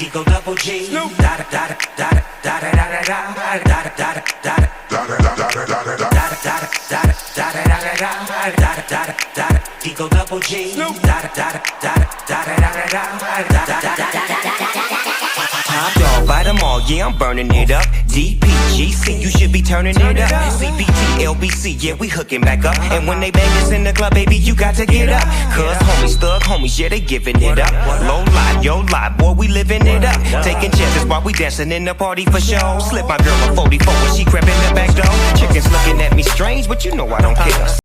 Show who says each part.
Speaker 1: Eagle double G. Eagle double G. Top dog, bite them all, yeah, I'm burning it up. DPGC, you should be turning it up. CPT, LBC, yeah, we hooking back up. And when they bang us in the club, baby, you got to get up. Cause homies, thug homies, yeah, they giving it up. Low life, yo life, boy, we living it up. Taking chances while we dancing in the party for show. Slip my girl a 44 when she crept in the back door. Chickens looking at me strange, but you know I don't care.